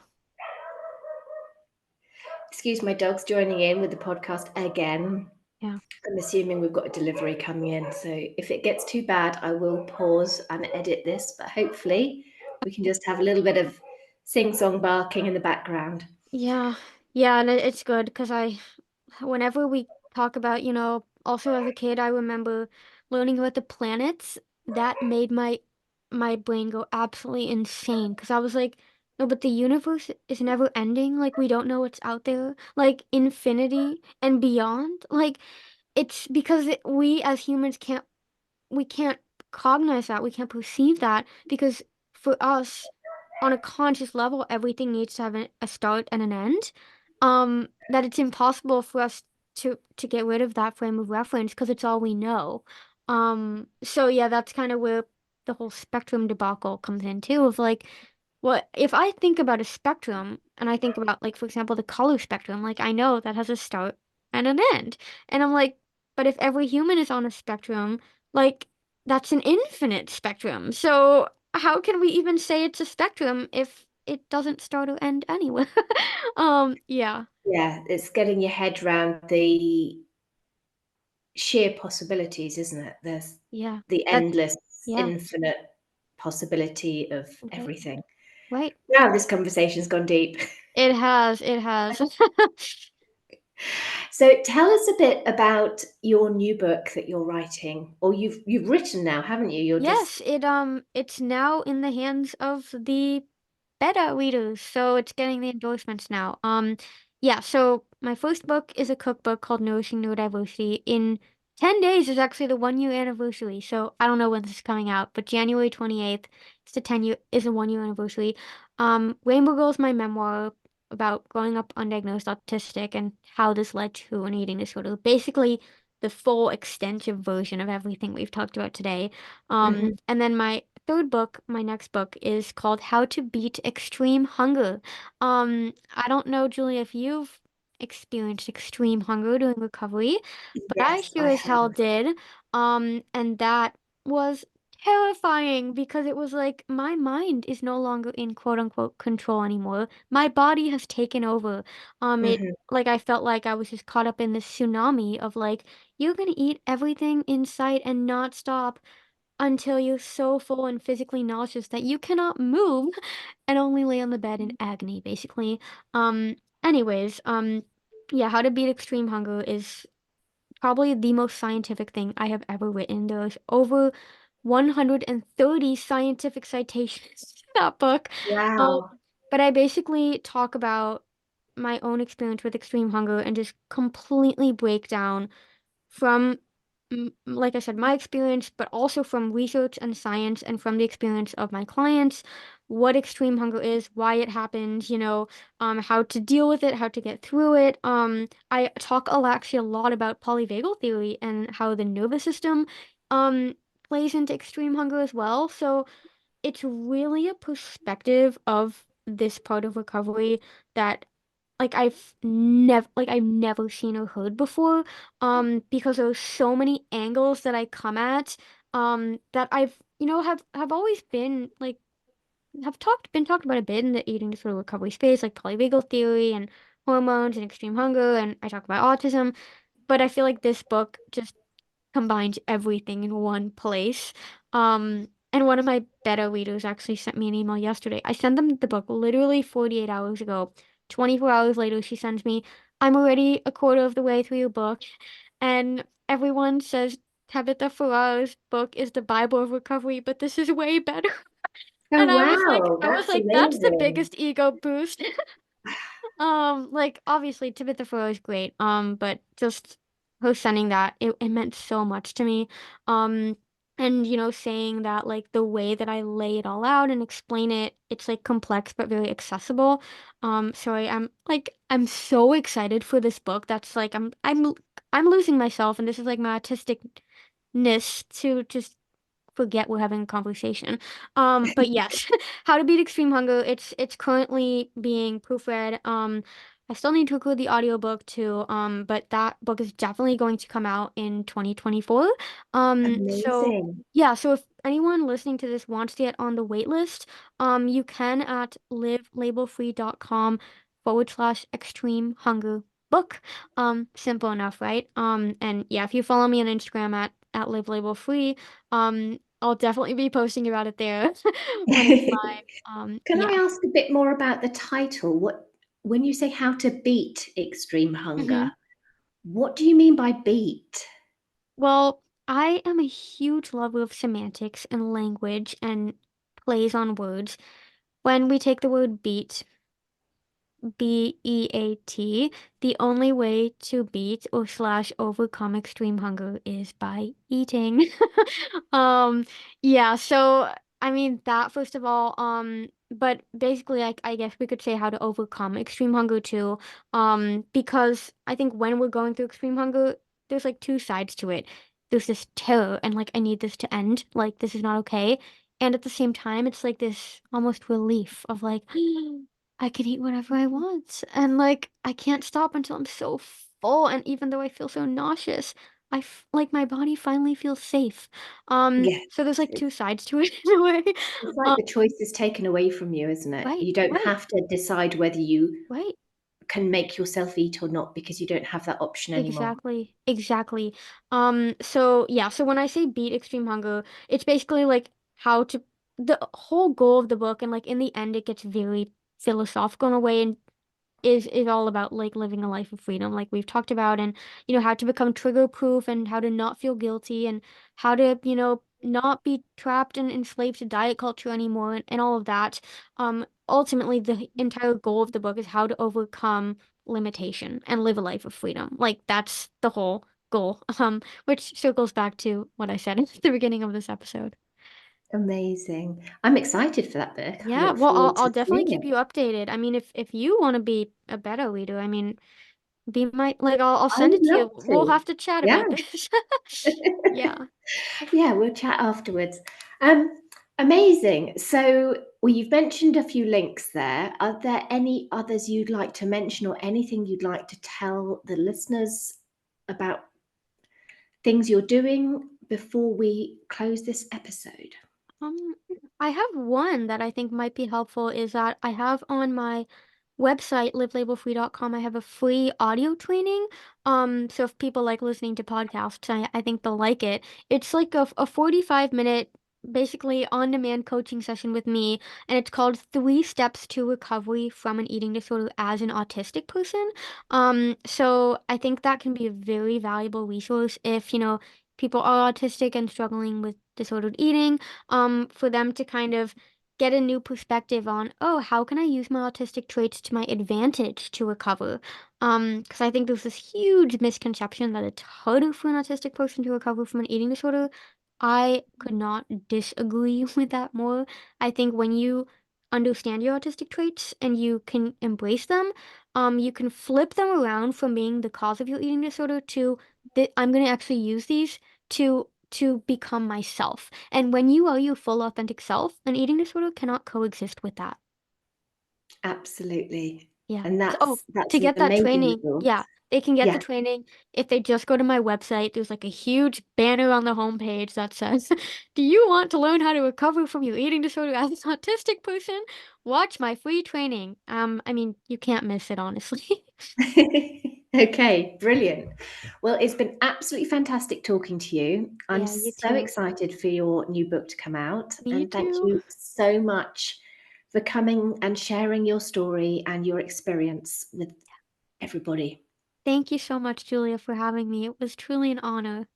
Speaker 1: Excuse my dog's joining in with the podcast again.
Speaker 2: Yeah.
Speaker 1: I'm assuming we've got a delivery coming in, so if it gets too bad, I will pause and edit this, but hopefully we can just have a little bit of sing-song barking in the background.
Speaker 2: Yeah. Yeah, and it's good because whenever we talk about, also as a kid, I remember learning about the planets. That made my brain go absolutely insane because I was like, no, but the universe is never ending. Like, we don't know what's out there, like infinity and beyond. Like, it's because we as humans we can't cognize that, we can't perceive that because for us, on a conscious level, everything needs to have a start and an end. That it's impossible for us to get rid of that frame of reference because it's all we know. So yeah, that's kind of where the whole spectrum debacle comes in too, of like, well, if I think about a spectrum and I think about, like, for example, the color spectrum, like, I know that has a start and an end. And I'm like, but if every human is on a spectrum, like, that's an infinite spectrum. So how can we even say it's a spectrum if it doesn't start or end anywhere? Yeah.
Speaker 1: Yeah, it's getting your head round the sheer possibilities, isn't it? There's
Speaker 2: Yeah.
Speaker 1: the
Speaker 2: That
Speaker 1: endless,
Speaker 2: yeah.
Speaker 1: infinite possibility of
Speaker 2: Right.
Speaker 1: everything.
Speaker 2: Right.
Speaker 1: Wow, this conversation's gone deep.
Speaker 2: It has.
Speaker 1: So tell us a bit about your new book that you're writing, or you've written now, haven't you? You're just
Speaker 2: Yes, it's now in the hands of the beta readers, so it's getting the endorsements now. Yeah, so my first book is a cookbook called Nourishing Neurodiversity. In 10 days is actually the 1 year anniversary. So I don't know when this is coming out, but January 28th is a 1 year anniversary. Rainbow Girl is my memoir about growing up undiagnosed autistic and how this led to an eating disorder. Basically, the full extensive version of everything we've talked about today.
Speaker 1: mhm,
Speaker 2: And then my next book is called How to Beat Extreme Hunger. I don't know, Julia, if you've experienced extreme hunger during recovery, but I
Speaker 1: yes,
Speaker 2: sure
Speaker 1: I
Speaker 2: as hell
Speaker 1: have.
Speaker 2: did. And that was terrifying because it was like my mind is no longer in quote unquote control anymore. My body has taken over. It
Speaker 1: Mhm.
Speaker 2: like I felt like I was just caught up in this tsunami of like, you're gonna eat everything in sight and not stop until you're so full and physically nauseous that you cannot move and only lay on the bed in agony, basically. Um, anyways, yeah, How to Beat Extreme Hunger is probably the most scientific thing I have ever written. There's over 130 scientific citations in that book. Um,
Speaker 1: Wow.
Speaker 2: but I basically talk about my own experience with extreme hunger and just completely break down from, like I said, my experience, but also from research and science and from the experience of my clients, what extreme hunger is, why it happens, how to deal with it, how to get through it. I talk actually a lot about polyvagal theory and how the nervous system um, plays into extreme hunger as well. So it's really a perspective of this part of recovery that I've never seen or heard before, because there's so many angles that I come at, that I've, have always been like, been talked about a bit in the eating disorder recovery space, like polyvagal theory and hormones and extreme hunger, and I talk about autism, but I feel like this book just combines everything in one place. And one of my beta readers actually sent me an email yesterday. I sent them the book literally 48 hours ago. 24 hours later, she sends me, I'm already a quarter of the way through your book. And everyone says Tabitha Farrar's book is the Bible of recovery, but this is way better.
Speaker 1: Oh,
Speaker 2: And
Speaker 1: wow.
Speaker 2: I was
Speaker 1: That's
Speaker 2: like, that's the
Speaker 1: amazing.
Speaker 2: biggest ego boost. Like obviously Tabitha Farrar is great. But just her sending that, it meant so much to me. Um, and saying that like the way that I lay it all out and explain it, it's like complex but very accessible. I'm so excited for this book. That's like I'm losing myself, and this is like my artisticness to just forget we're having a conversation. But yes, How to Beat Extreme Hunger. It's currently being proofread. I still need to record the audiobook too. But that book is definitely going to come out in 2024. So
Speaker 1: Amazing.
Speaker 2: yeah, so if anyone listening to this wants to get on the wait list, you can at livelabelfree.com/extreme hunger book. Simple enough, right? And yeah, if you follow me on Instagram at live label free, I'll definitely be posting about it there when it's live.
Speaker 1: Can I
Speaker 2: Yeah.
Speaker 1: ask a bit more about the title? When you say how to beat extreme hunger,
Speaker 2: hmm
Speaker 1: what do you mean by beat?
Speaker 2: Well, I am a huge lover of semantics and language and plays on words. When we take the word beat, BEAT, the only way to beat or slash overcome extreme hunger is by eating. Um, yeah, so I mean that first of all, but basically like I guess we could say how to overcome extreme hunger too. Because I think when we're going through extreme hunger, there's like two sides to it. There's this terror and like I need this to end, like this is not okay. And at the same time, it's like this almost relief of like I can eat whatever I want. And like I can't stop until I'm so full. And even though I feel so nauseous, like my body finally feels safe.
Speaker 1: Yes.
Speaker 2: So there's like two sides to it in a way.
Speaker 1: It's like
Speaker 2: Um,
Speaker 1: the choice is taken away from you, isn't it?
Speaker 2: right,
Speaker 1: You don't
Speaker 2: right,
Speaker 1: have to decide whether you
Speaker 2: right.
Speaker 1: can make yourself eat or not because you don't have that option anymore.
Speaker 2: Exactly, exactly. So yeah, so when I say beat extreme hunger, it's basically like how to the whole goal of the book, and like in the end it gets very philosophical in a way, and is all about like living a life of freedom like we've talked about, and how to become trigger proof and how to not feel guilty and how to not be trapped and enslaved to diet culture anymore, and all of that. Ultimately the entire goal of the book is how to overcome limitation and live a life of freedom. Like that's the whole goal. Which circles back to what I said at the beginning of this episode.
Speaker 1: Amazing. I'm excited for that book. I
Speaker 2: Yeah,
Speaker 1: look
Speaker 2: well, I'll
Speaker 1: forward
Speaker 2: I'll
Speaker 1: to
Speaker 2: definitely
Speaker 1: seeing
Speaker 2: keep you
Speaker 1: it.
Speaker 2: updated. I mean, if you want to be a better reader, I mean, be my like I'll
Speaker 1: I
Speaker 2: send
Speaker 1: would
Speaker 2: it to
Speaker 1: love
Speaker 2: you. We'll
Speaker 1: to.
Speaker 2: have to chat
Speaker 1: Yeah.
Speaker 2: about this. Yeah.
Speaker 1: Yeah, we'll chat afterwards. Amazing. So, well, you've mentioned a few links there. Are there any others you'd like to mention or anything you'd like to tell the listeners about things you're doing before we close this episode?
Speaker 2: Um, I have one that I think might be helpful is that I have on my website, livelabelfree.com, I have a free audio training. So if people like listening to podcasts, I think they'll like it. It's like a 45-minute, basically on-demand coaching session with me, and it's called Three Steps to Recovery from an Eating Disorder as an Autistic Person. So I think that can be a very valuable resource if, people are autistic and struggling with disordered eating, for them to kind of get a new perspective on, oh, how can I use my autistic traits to my advantage to recover? Because I think there's this huge misconception that it's harder for an autistic person to recover from an eating disorder. I could not disagree with that more. I think when you understand your autistic traits and you can embrace them, you can flip them around from being the cause of your eating disorder to I'm going to actually use these to become myself. And when you are your full authentic self, an eating disorder cannot coexist with that.
Speaker 1: Absolutely.
Speaker 2: Yeah.
Speaker 1: And
Speaker 2: So, oh,
Speaker 1: that's
Speaker 2: to
Speaker 1: an
Speaker 2: get that
Speaker 1: amazing
Speaker 2: training,
Speaker 1: resource.
Speaker 2: yeah, they can get the
Speaker 1: Yeah.
Speaker 2: training if they just go to my website. There's like a huge banner on the homepage that says, "Do you want to learn how to recover from your eating disorder as an autistic person? Watch my free training." I mean, you can't miss it, honestly.
Speaker 1: Okay, brilliant. Well, it's been absolutely fantastic talking to you. I'm
Speaker 2: Yeah, you
Speaker 1: so
Speaker 2: too.
Speaker 1: excited for your new book to come out.
Speaker 2: Me
Speaker 1: And thank
Speaker 2: too.
Speaker 1: you so much for coming and sharing your story and your experience with everybody.
Speaker 2: Thank you so much, Julia, for having me. It was truly an honor.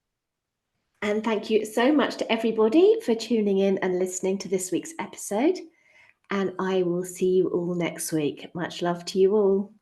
Speaker 1: And thank you so much to everybody for tuning in and listening to this week's episode. And I will see you all next week. Much love to you all.